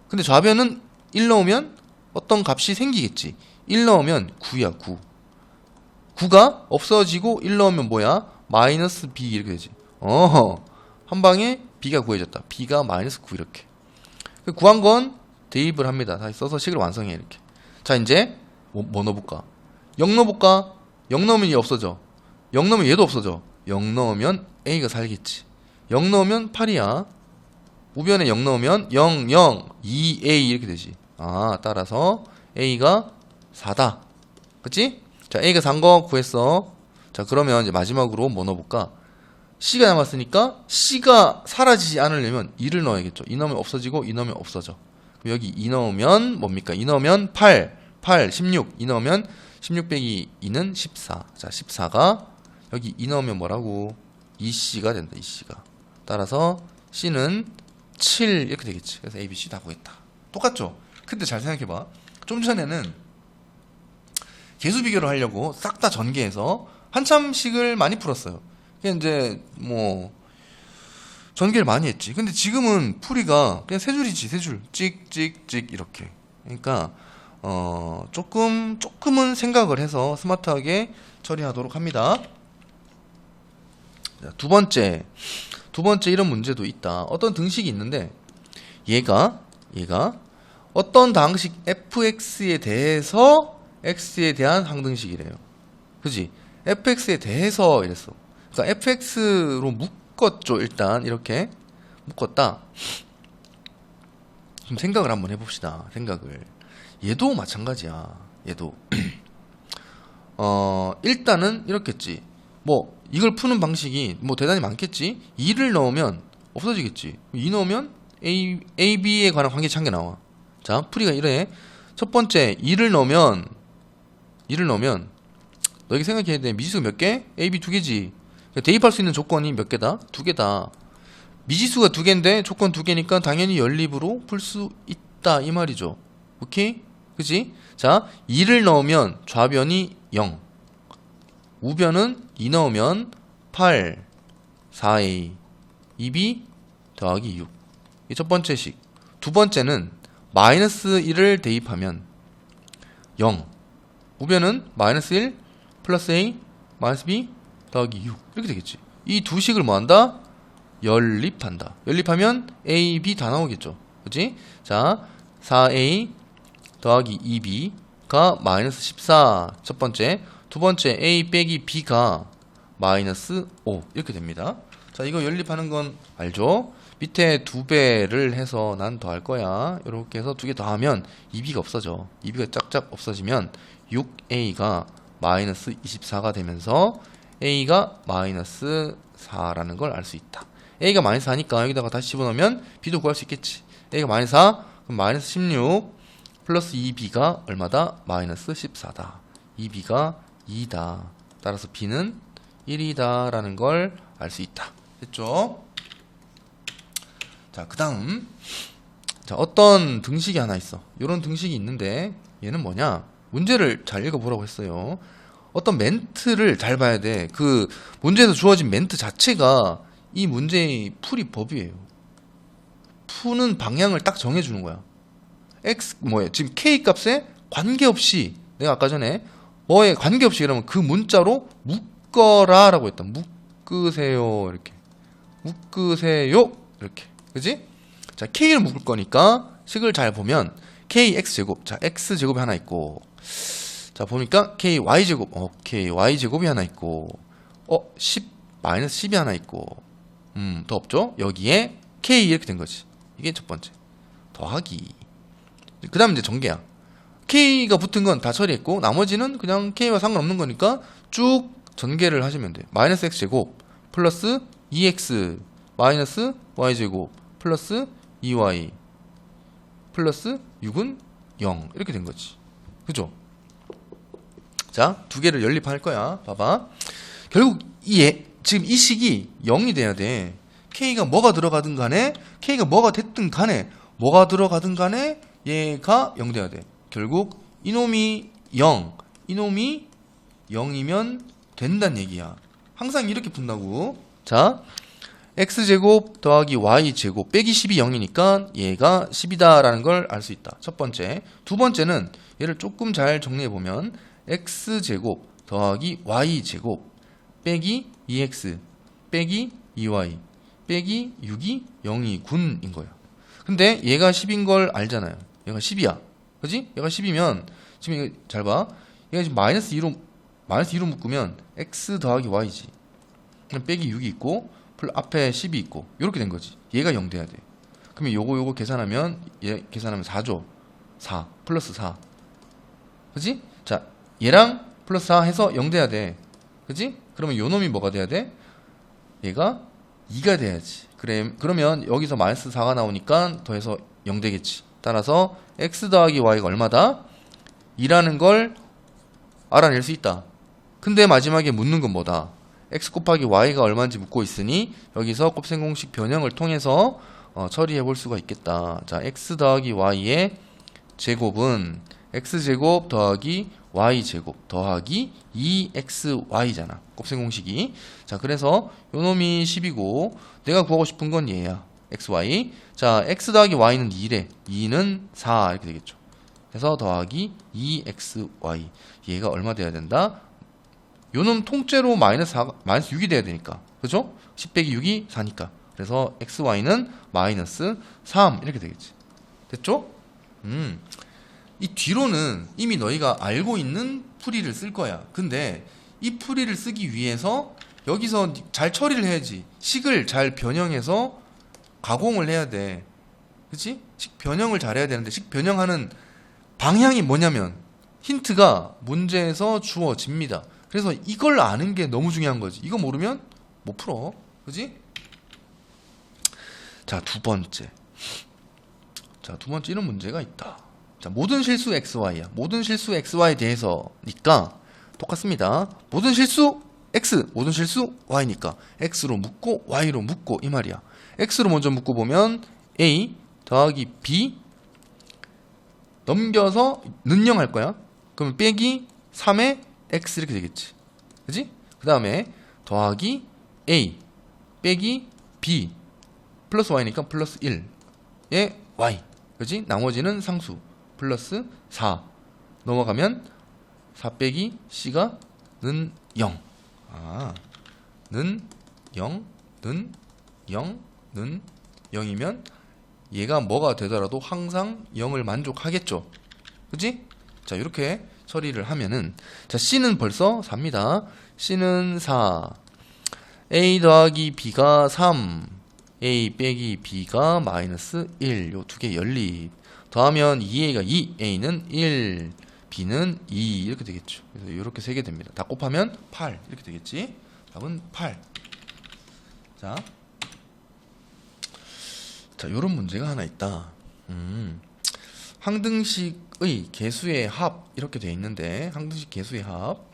근데 좌변은 1 넣으면 어떤 값이 생기겠지. 1 넣으면 9야 9. 9가 없어지고 1 넣으면 뭐야? 마이너스 B 이렇게 되지. 한 방에 B가 구해졌다. B가 마이너스 9 이렇게. 구한 건 대입을 합니다. 다시 써서 식을 완성해 이렇게. 자 이제 뭐 넣어볼까? 0 넣어볼까? 0 넣으면 얘 없어져. 0 넣으면 얘도 없어져. 0 넣으면 A가 살겠지. 0 넣으면 8이야. 우변에 0 넣으면 0, 0, 2A 이렇게 되지. 따라서 A가 4다. 그치? 자, A가 4인 거 구했어. 자, 그러면 이제 마지막으로 뭐 넣어볼까? C가 남았으니까 C가 사라지지 않으려면 2를 넣어야겠죠. 2 넣으면 없어지고 2 넣으면 없어져. 그럼 여기 2 넣으면 뭡니까? 2 넣으면 8, 16. 2 넣으면 16 빼기 2는 14. 자, 14가 여기 2 넣으면 뭐라고? 2C가 된다. 2C가. 따라서 C는 7 이렇게 되겠지. 그래서 A, B, C 다 구했다. 똑같죠? 근데 잘 생각해봐. 좀 전에는 개수 비교를 하려고 싹 다 전개해서 한참씩을 많이 풀었어요. 그냥 이제 뭐 전개를 많이 했지. 근데 지금은 풀이가 그냥 세 줄이지. 세 줄. 찍찍찍 이렇게. 그러니까 조금은 생각을 해서 스마트하게 처리하도록 합니다. 자, 두 번째 이런 문제도 있다. 어떤 등식이 있는데 얘가 어떤 방식 fx에 대해서 x에 대한 항등식이래요. 그지? fx에 대해서 이랬어. 그러니까 fx로 묶었죠. 일단 이렇게 묶었다. 좀 생각을 한번 해봅시다. 생각을. 얘도 마찬가지야. 얘도 일단은 이렇겠지. 뭐 이걸 푸는 방식이 뭐 대단히 많겠지. 2를 넣으면 없어지겠지. 2 넣으면 A, B에 관한 관계치 한 개 나와. 자, 풀이가 이래. 첫 번째 2를 넣으면 너에게 생각해야 돼. 미지수 몇 개? A, B 두 개지. 그러니까 대입할 수 있는 조건이 몇 개다? 두 개다. 미지수가 두 개인데 조건 두 개니까 당연히 연립으로 풀 수 있다 이 말이죠. 오케이? 그치? 자, 2를 넣으면 좌변이 0, 우변은 2 넣으면 8, 4a, 2b 더하기 6. 이 첫 번째 식. 두 번째는 마이너스 1을 대입하면 0, 우변은 마이너스 1 플러스 a 마이너스 b 더하기 6 이렇게 되겠지. 이 두 식을 뭐한다? 연립한다. 연립하면 a, b 다 나오겠죠. 그치? 자, 4a 더하기 2b가 마이너스 14 첫 번째, 두 번째 a 빼기 b가 마이너스 5 이렇게 됩니다. 자, 이거 연립하는 건 알죠? 밑에 2배를 해서 난 더 할 거야. 이렇게 해서 2개 더하면 2b가 없어져. 2b가 짝짝 없어지면 6a가 마이너스 24가 되면서 a가 마이너스 4라는 걸 알 수 있다. a가 마이너스 4니까 여기다가 다시 집어넣으면 b도 구할 수 있겠지. a가 마이너스 4, 그럼 마이너스 16 플러스 2b가 얼마다? 마이너스 14다. 2b가 2다. 따라서 b는 1이다 라는 걸 알 수 있다. 됐죠? 자, 그 다음 자, 어떤 등식이 하나 있어. 이런 등식이 있는데 얘는 뭐냐? 문제를 잘 읽어보라고 했어요. 어떤 멘트를 잘 봐야 돼. 그 문제에서 주어진 멘트 자체가 이 문제의 풀이 법이에요. 푸는 방향을 딱 정해주는 거야. x 뭐예요? 지금 k 값에 관계없이 내가 아까 전에 뭐에 관계없이 그러면 그 문자로 묶어라 라고 했다. 묶으세요. 이렇게 묶으세요. 이렇게. 그지? 자, k를 묶을 거니까 식을 잘 보면 kx제곱. 자, x제곱이 하나 있고, 자 보니까 ky제곱. 오케이, y제곱이 하나 있고, 10 마이너스 10이 하나 있고, 더 없죠? 여기에 k 이렇게 된 거지. 이게 첫 번째. 더하기. 그 다음 이제 전개야. k가 붙은 건 다 처리했고 나머지는 그냥 k와 상관없는 거니까 쭉 전개를 하시면 돼요. 마이너스 x제곱 플러스 2x 마이너스 y제곱 플러스 2y 플러스 6은 0 이렇게 된 거지. 그죠? 자, 두 개를 연립할 거야. 봐봐. 결국 지금 이 식이 0이 돼야 돼. k가 뭐가 들어가든 간에, k가 뭐가 됐든 간에, 뭐가 들어가든 간에 얘가 0 돼야 돼. 결국 이놈이 0, 이놈이 0이면 된다는 얘기야. 항상 이렇게 푼다고. 자, x제곱 더하기 y제곱 빼기 10이 0이니까 얘가 10이다 라는 걸 알 수 있다. 첫 번째. 두 번째는 얘를 조금 잘 정리해보면 x제곱 더하기 y제곱 빼기 2x 빼기 2y 빼기 6이 0이 9인 거야. 근데 얘가 10인 걸 알잖아요. 얘가 10이야. 그지? 얘가 10이면 지금 이거 잘 봐. 얘가 지금 마이너스 2로 묶으면 x 더하기 y지. 빼기 6이 있고 앞에 10이 있고 이렇게 된 거지. 얘가 0 돼야 돼. 그러면 요거 계산하면 얘 계산하면 4죠. 4 플러스 4. 그지? 자, 얘랑 플러스 4 해서 0 돼야 돼. 그지? 그러면 요 놈이 뭐가 돼야 돼? 얘가 2가 돼야지. 그러면 여기서 마이너스 4가 나오니까 더해서 0 되겠지. 따라서 x 더하기 y가 얼마다? 2라는 걸 알아낼 수 있다. 근데 마지막에 묻는 건 뭐다? x 곱하기 y가 얼마인지 묻고 있으니 여기서 곱셈 공식 변형을 통해서 처리해 볼 수가 있겠다. 자, x 더하기 y의 제곱은 x제곱 더하기 y제곱 더하기 2xy잖아. 곱셈 공식이. 자, 그래서 요놈이 10이고 내가 구하고 싶은 건 얘야. xy. 자, x 더하기 y는 2래. 2는 4 이렇게 되겠죠. 그래서 더하기 2xy. 얘가 얼마 돼야 된다? 요놈 통째로 마이너스 6이 돼야 되니까. 그죠? 10 빼기 6이 4니까. 그래서 xy는 마이너스 3 이렇게 되겠지. 됐죠? 이 뒤로는 이미 너희가 알고 있는 풀이를 쓸 거야. 근데 이 풀이를 쓰기 위해서 여기서 잘 처리를 해야지. 식을 잘 변형해서 가공을 해야 돼. 그치? 식 변형을 잘 해야 되는데, 식 변형하는 방향이 뭐냐면 힌트가 문제에서 주어집니다. 그래서 이걸 아는 게 너무 중요한 거지. 이거 모르면 못 풀어. 그치? 자, 두 번째. 이런 문제가 있다. 자, 모든 실수 xy야. 모든 실수 xy에 대해서니까 똑같습니다. 모든 실수 x, 모든 실수 y니까 x로 묶고 y로 묶고 이 말이야. x로 먼저 묶고 보면 a 더하기 b 넘겨서 는 0 할 거야. 그러면 빼기 3의 x 이렇게 되겠지. 그지? 그 다음에 더하기 a 빼기 b 플러스 y니까 플러스 1의 y. 그지? 나머지는 상수 플러스 4 넘어가면 4 빼기 c가 는 0. 는 0, 는 0, 는 0이면 얘가 뭐가 되더라도 항상 0을 만족하겠죠. 그치? 자, 이렇게 처리를 하면은, 자, C는 벌써 4입니다. C는 4. A 더하기 B가 3. A 빼기 B가 마이너스 1. 요 두 개 연립. 더하면 2A가 2. A는 1. B는 2. 이렇게 되겠죠. 그래서 이렇게 세 개 됩니다. 다 곱하면 8. 이렇게 되겠지. 답은 8. 자, 요런 문제가 하나 있다. 항등식의 개수의 합 이렇게 되어 있는데, 항등식 개수의 합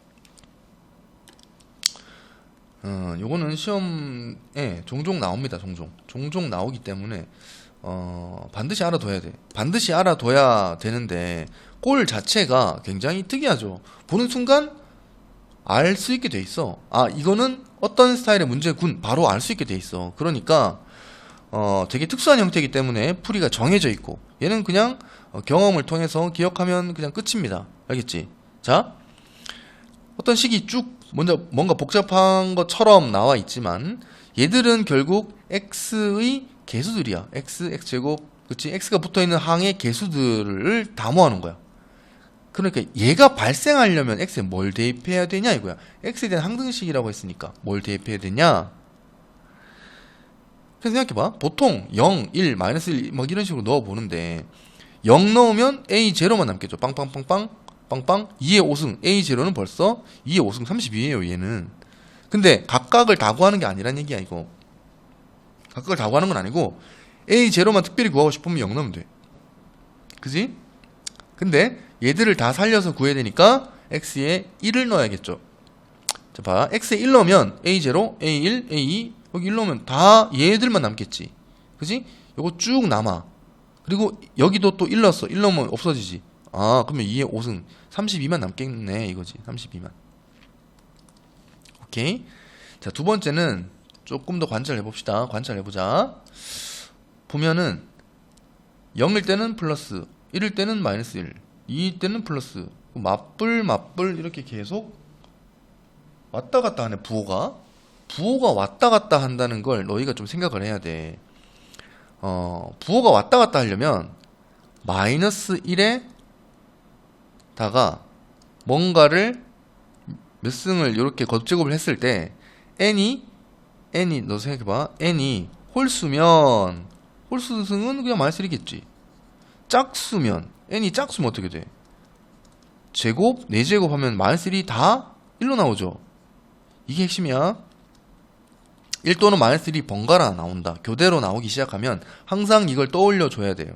요거는 시험에 종종 나옵니다. 종종 나오기 때문에 반드시 알아둬야 돼. 반드시 알아둬야 되는데, 꼴 자체가 굉장히 특이하죠. 보는 순간 알 수 있게 돼 있어. 아, 이거는 어떤 스타일의 문제군, 바로 알 수 있게 돼 있어. 그러니까 되게 특수한 형태이기 때문에 풀이가 정해져 있고, 얘는 그냥 경험을 통해서 기억하면 그냥 끝입니다. 알겠지? 자, 어떤 식이 쭉 먼저 뭔가 복잡한 것처럼 나와 있지만, 얘들은 결국 x의 개수들이야. x제곱, 그치? x가 붙어있는 항의 개수들을 다 모아놓은 거야. 그러니까 얘가 발생하려면 x에 뭘 대입해야 되냐 이거야. x에 대한 항등식이라고 했으니까 뭘 대입해야 되냐. 그래서 생각해봐. 보통 0, 1, 마이너스 1 막 이런 식으로 넣어보는데, 0 넣으면 a0만 남겠죠. 빵빵빵빵 빵빵 2의 5승. a0는 벌써 2의 5승 32예요 얘는. 근데 각각을 다 구하는 게 아니란 얘기야 이거. 각각을 다 구하는 건 아니고 a0만 특별히 구하고 싶으면 0 넣으면 돼. 그지? 근데 얘들을 다 살려서 구해야 되니까 x에 1을 넣어야겠죠. 자, 봐. x에 1 넣으면 a0, a1, a2 여기 1 넣으면 다 얘들만 남겠지. 그지? 요거 쭉 남아. 그리고 여기도 또 1 넣었어. 1 넣으면 없어지지. 아, 그러면 2의 5승 32만 남겠네 이거지. 32만. 오케이. 자, 두 번째는 조금 더 관찰해봅시다. 관찰해보자. 보면은 0일 때는 플러스, 1일 때는 마이너스 1, 2일 때는 플러스, 맞불 이렇게 계속 왔다 갔다 하네. 부호가 왔다 갔다 한다는 걸 너희가 좀 생각을 해야 돼. 부호가 왔다 갔다 하려면 마이너스 1에다가 뭔가를 몇 승을 이렇게 곱제곱을 했을 때 n이 너 생각해봐. n이 홀수면 홀수승은 그냥 마이너스 1이겠지. 짝수면 n이 짝수면 어떻게 돼? 제곱, 4제곱 하면 마이너스 1이 다 1로 나오죠. 이게 핵심이야. 1 또는 마이너스 1이 번갈아 나온다. 교대로 나오기 시작하면 항상 이걸 떠올려 줘야 돼요.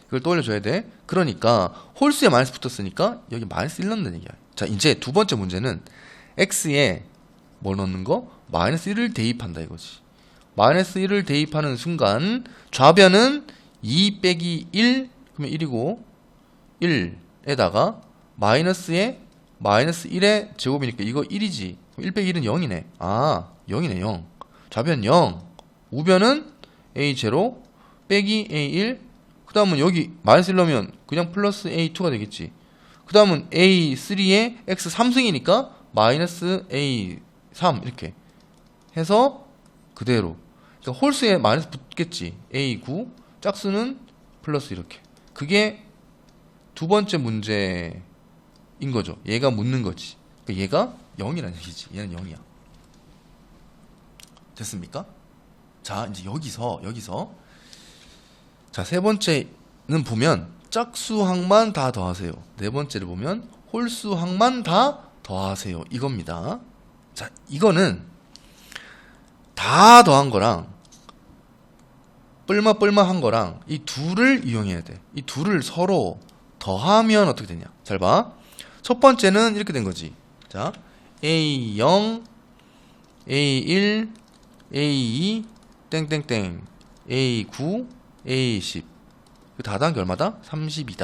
이걸 떠올려 줘야 돼. 그러니까 홀수에 마이너스 붙었으니까 여기 마이너스 1 넣는다는 얘기야. 자, 이제 두 번째 문제는 x에 뭘 넣는 거? 마이너스 1을 대입한다 이거지. 마이너스 1을 대입하는 순간 좌변은 2 빼기 1 그러면 1이고 1에다가 마이너스에 마이너스 1의 제곱이니까 이거 1이지. 1 빼기 1은 0이네. 아, 0이네 0. 좌변 0. 우변은 a0 빼기 a1. 그 다음은 여기 마이너스 1 넣으면 그냥 플러스 a2가 되겠지. 그 다음은 a3에 x 3승이니까 마이너스 a3 이렇게 해서 그대로. 그러니까 홀수에 마이너스 붙겠지. a9 짝수는 플러스 이렇게. 그게 두 번째 문제인 거죠. 얘가 묻는 거지. 그러니까 얘가 0이라는 얘기지. 얘는 0이야. 됐습니까? 자, 이제 여기서 자, 세 번째는 보면 짝수항만 다 더하세요. 네 번째를 보면 홀수항만 다 더하세요. 이겁니다. 자, 이거는 다 더한 거랑 뿔마뿔마한 거랑 이 둘을 이용해야 돼. 이 둘을 서로 더하면 어떻게 되냐. 잘 봐. 첫 번째는 이렇게 된 거지. 자, A0, A1, A2, 땡땡땡, A9, A10. 다 더한 게 얼마다? 30이다.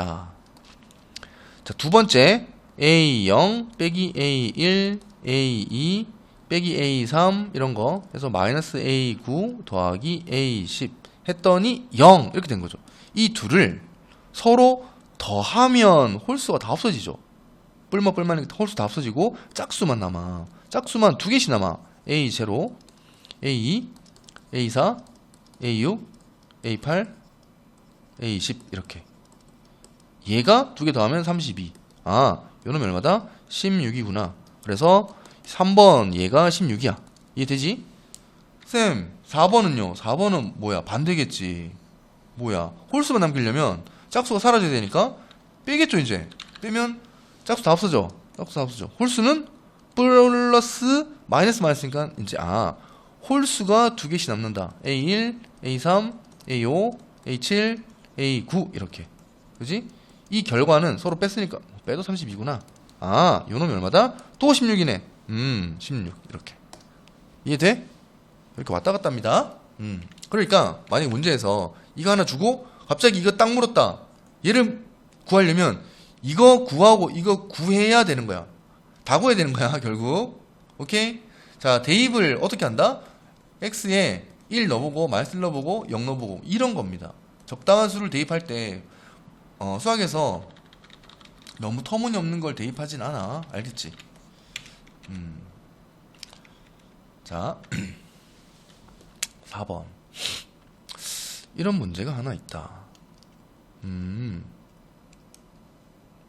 자, 두 번째 A0 빼기 A1, A2 빼기 A3 이런 거 해서 마이너스 A9 더하기 A10 했더니 0 이렇게 된 거죠. 이 둘을 서로 더하면 홀수가 다 없어지죠. 뿔마뿔마니까 홀수 다 없어지고 짝수만 남아. 짝수만 두 개씩 남아. A0, A2, A4, A6, A8, A10 이렇게. 얘가 두 개 더하면 32. 아, 요놈이 얼마다? 16이구나. 그래서 3번 얘가 16이야. 이해되지? 쌤, 4번은요? 4번은 뭐야? 반대겠지. 뭐야? 홀수만 남기려면 짝수가 사라져야 되니까 빼겠죠, 이제. 빼면 짝수 다 없어져. 짝수 다 없어져. 홀수는 플러스 마이너스니까 이제 홀수가 두 개씩 남는다. A1, A3, A5, A7, A9 이렇게. 그지? 이 결과는 서로 뺐으니까 빼도 32구나. 아, 요놈이 얼마다? 또 16이네. 16 이렇게. 이해돼? 이렇게 왔다 갔다 합니다. 그러니까 만약에 문제에서 이거 하나 주고 갑자기 이거 딱 물었다. 얘를 구하려면 이거 구하고 이거 구해야 되는 거야. 다 구해야 되는 거야 결국. 오케이? 자, 대입을 어떻게 한다? x에 1 넣어보고 마이너스 1 넣어보고 0 넣어보고 이런 겁니다. 적당한 수를 대입할 때 수학에서 너무 터무니없는 걸 대입하진 않아. 알겠지? 자, 4번 이런 문제가 하나 있다.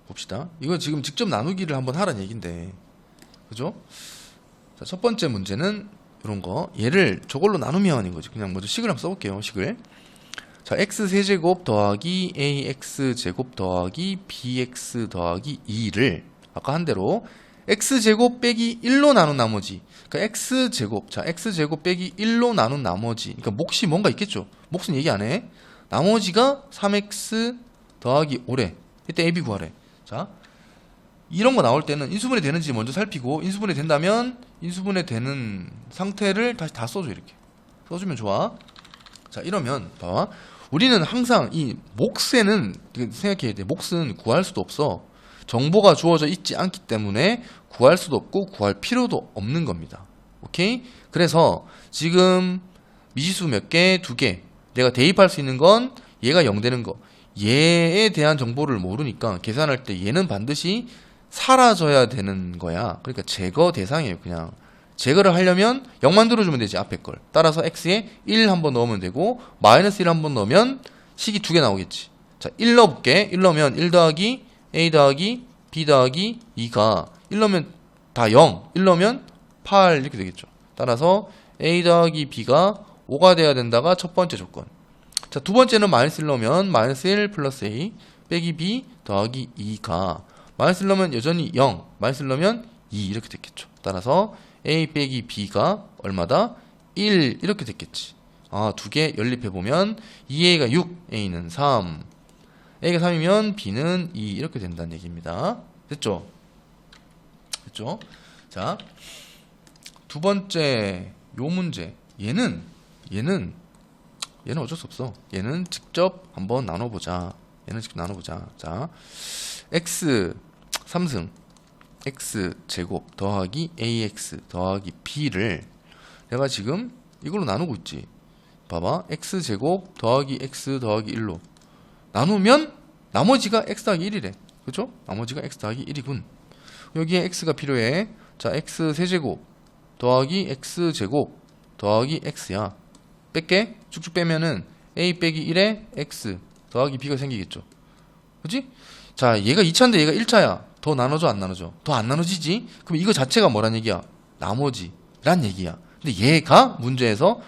봅시다. 이거 지금 직접 나누기를 한번 하라는 얘긴데, 그죠? 자, 첫 번째 문제는 이런 거. 얘를 저걸로 나누면인 거지. 그냥 먼저 식을 한번 써볼게요. 식을. 자, x 세제곱 더하기 ax 제곱 더하기 bx 더하기 2를 아까 한 대로 x 제곱 빼기 1로 나눈 나머지. 그러니까 x 제곱. 자, x 제곱 빼기 1로 나눈 나머지. 그러니까 몫이 뭔가 있겠죠. 몫은 얘기 안 해. 나머지가 3x 더하기 5래. 이때 a, b 구하래. 자, 이런 거 나올 때는 인수분해 되는지 먼저 살피고, 인수분해 된다면 인수분해 되는 상태를 다시 다 써줘. 이렇게 써주면 좋아. 자, 이러면 봐봐. 우리는 항상 이 몫에는 생각해야 돼. 몫은 구할 수도 없어. 정보가 주어져 있지 않기 때문에 구할 수도 없고 구할 필요도 없는 겁니다. 오케이? 그래서 지금 미지수 몇 개? 2개. 내가 대입할 수 있는 건 얘가 0 되는 거. 얘에 대한 정보를 모르니까 계산할 때 얘는 반드시 사라져야 되는 거야. 그러니까 제거 대상이에요. 그냥 제거를 하려면 0 만들어주면 되지. 앞에 걸. 따라서 x에 1 한번 넣으면 되고 마이너스 1 한번 넣으면 식이 2개 나오겠지. 자, 1 넣어볼게. 1 넣으면 1 더하기 a 더하기 b 더하기 2가 1 넣으면 다 0. 1 넣으면 8 이렇게 되겠죠. 따라서 a 더하기 b가 5가 돼야 된다가 첫 번째 조건. 자, 두 번째는 마이너스 1 넣으면 마이너스 1 플러스 a 빼기 b 더하기 2가 마이너스 1 넣으면 여전히 0. 마이너스 1 넣으면 2 이렇게 됐겠죠. 따라서 a 빼기 b가 얼마다? 1 이렇게 됐겠지. 두 개 연립해보면 2a가 6, a는 3. a가 3이면 b는 2 이렇게 된다는 얘기입니다. 됐죠? 됐죠? 자, 두 번째 요 문제. 얘는 어쩔 수 없어. 얘는 직접 한번 나눠보자. 자, x 3승 x 제곱 더하기 ax 더하기 b를 내가 지금 이걸로 나누고 있지. 봐봐. x 제곱 더하기 x 더하기 1로 나누면 나머지가 x 더하기 1이래. 그죠? 나머지가 x 더하기 1이군. 여기에 x가 필요해. 자, x 세제곱 더하기 x 제곱 더하기 x야. 뺄게. 쭉쭉 빼면은 a 빼기 1에 x 더하기 b가 생기겠죠. 그치? 자, 얘가 2차인데 얘가 1차야. 더 나눠져 안 나눠져? 더 안 나눠지지? 그럼 이거 자체가 뭐란 얘기야? 나머지란 얘기야. 근데 얘가 문제에서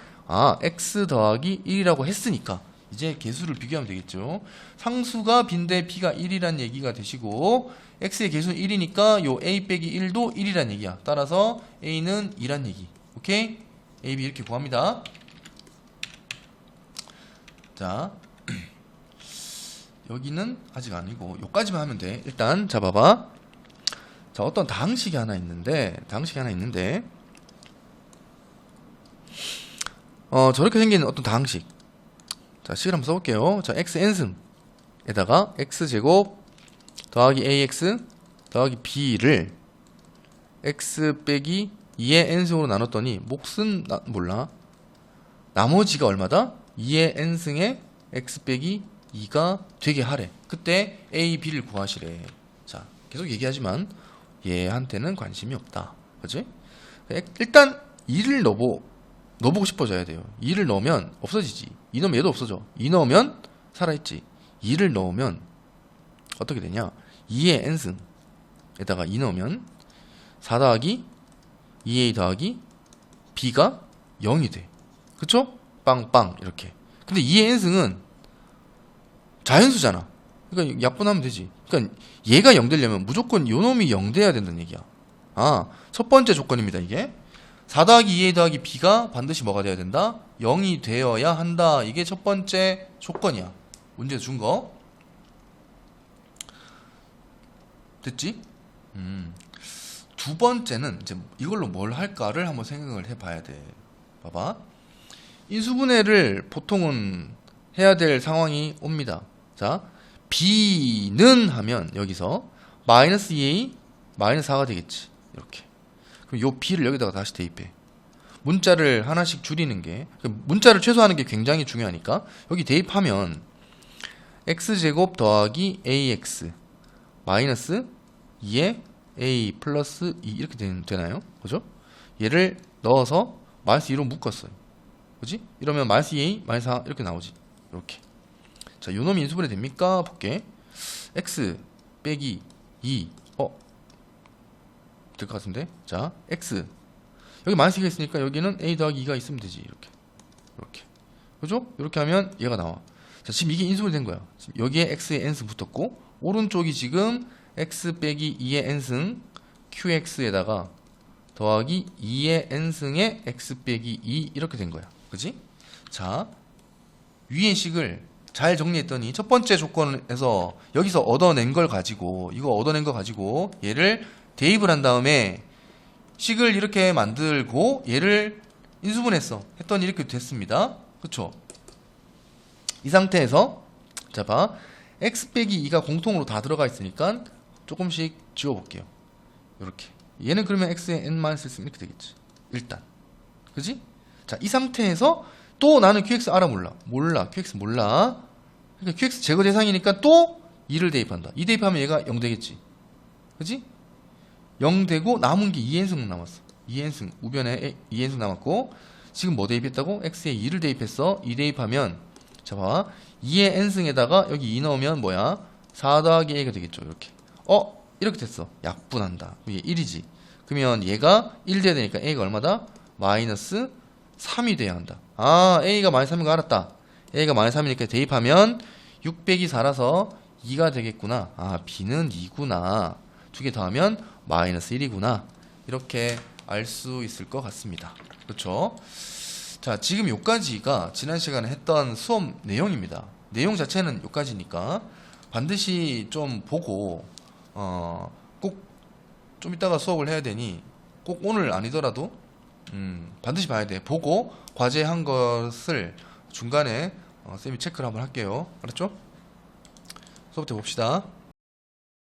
x 더하기 1이라고 했으니까 이제 개수를 비교하면 되겠죠. 상수가 b인데 b가 1이란 얘기가 되시고 x의 개수는 1이니까 요 a 빼기 1도 1이란 얘기야. 따라서 a는 2란 얘기. 오케이? a, b 이렇게 구합니다. 자, 여기는 아직 아니고 요까지만 하면 돼. 일단 잡아봐. 자, 어떤 다항식이 하나 있는데 저렇게 생긴 어떤 다항식. 자, 식을 한번 써볼게요. 자, x n승에다가 x제곱 더하기 ax 더하기 b를 x 빼기 2의 n승으로 나눴더니 몫은 몰라. 나머지가 얼마다? 2의 n승에 x 빼기 2가 되게 하래. 그때 a, b를 구하시래. 자, 계속 얘기하지만 얘한테는 관심이 없다. 그치? 일단 2를 넣어보고 싶어져야 돼요. 2를 넣으면 없어지지. 2 넣으면 얘도 없어져. 2 넣으면 살아있지. 2를 넣으면 어떻게 되냐? 2의 n승에다가 2 넣으면 4 더하기 2a 더하기 b가 0이 돼. 그쵸? 빵빵 이렇게. 근데 2의 n승은 자연수잖아. 그러니까 약분하면 되지. 그러니까 얘가 0 되려면 무조건 요놈이 0 돼야 된다는 얘기야. 첫 번째 조건입니다. 이게 4 더하기 2a 더하기 b가 반드시 뭐가 돼야 된다? 0이 되어야 한다. 이게 첫 번째 조건이야. 문제 준 거. 됐지? 두 번째는 이제 이걸로 뭘 할까를 한번 생각을 해봐야 돼. 봐봐. 인수분해를 보통은 해야 될 상황이 옵니다. 자, b는 하면 여기서 마이너스 2a 마이너스 4가 되겠지. 이렇게. 그럼 요 b를 여기다가 다시 대입해. 문자를 하나씩 줄이는 게, 문자를 최소화하는 게 굉장히 중요하니까 여기 대입하면 x제곱 더하기 ax 마이너스 2에 a 플러스 2 이렇게 되나요? 그죠? 얘를 넣어서 마이너스 2로 묶었어요. 그지? 이러면 마이너스 2a 마이너스 4 이렇게 나오지. 이렇게. 자, 요놈이 인수분해 됩니까? 볼게. x 빼기 2 될 것 같은데. 자, x 여기 마이너스 2가 있으니까 여기는 a 더하기 2가 있으면 되지. 이렇게 그죠? 이렇게 하면 얘가 나와. 자, 지금 이게 인수분해 된 거야. 지금 여기에 x의 n승 붙었고 오른쪽이 지금 x 빼기 2의 n승 qx에다가 더하기 2의 n승의 x 빼기 2 이렇게 된 거야. 그지? 자, 위의 식을 잘 정리했더니 첫 번째 조건에서 여기서 얻어낸 걸 가지고 얘를 대입을 한 다음에 식을 이렇게 만들고 얘를 인수분했어. 했더니 이렇게 됐습니다. 그쵸? 이 상태에서 자, 봐. x 빼기 2가 공통으로 다 들어가 있으니까 조금씩 지워볼게요. 이렇게. 얘는 그러면 x에 n-1 이렇게 되겠지. 일단. 그지? 자, 이 상태에서 또 나는 qx 알아 몰라. qx 몰라. 그러니까 qx 제거 대상이니까 또 2를 대입한다. 2 대입하면 얘가 0 되겠지. 그지? 0 되고 남은 게 2n승 남았어. 2n승. 우변에 2n승 남았고 지금 뭐 대입했다고? x에 2를 대입했어. 2 대입하면 자, 봐. 2의 n승에다가 여기 2 넣으면 뭐야? 4 더하기 a가 되겠죠. 이렇게. 이렇게 됐어. 약분한다. 얘 1이지. 그러면 얘가 1 돼야 되니까 a가 얼마다? 마이너스 3이 돼야 한다. a가 마이너스 3인 거 알았다. a가 마이너스 3이니까 대입하면 6 빼기 4라서 2가 되겠구나. b는 2구나. 두 개 더하면 마이너스 1이구나. 이렇게 알 수 있을 것 같습니다. 그렇죠? 자, 지금 요까지가 지난 시간에 했던 수업 내용입니다. 내용 자체는 요까지니까 반드시 좀 보고 꼭 좀 이따가 수업을 해야 되니 꼭 오늘 아니더라도 반드시 봐야 돼. 보고 과제한 것을 중간에 쌤이 체크를 한번 할게요. 알았죠? 수업 때 봅시다.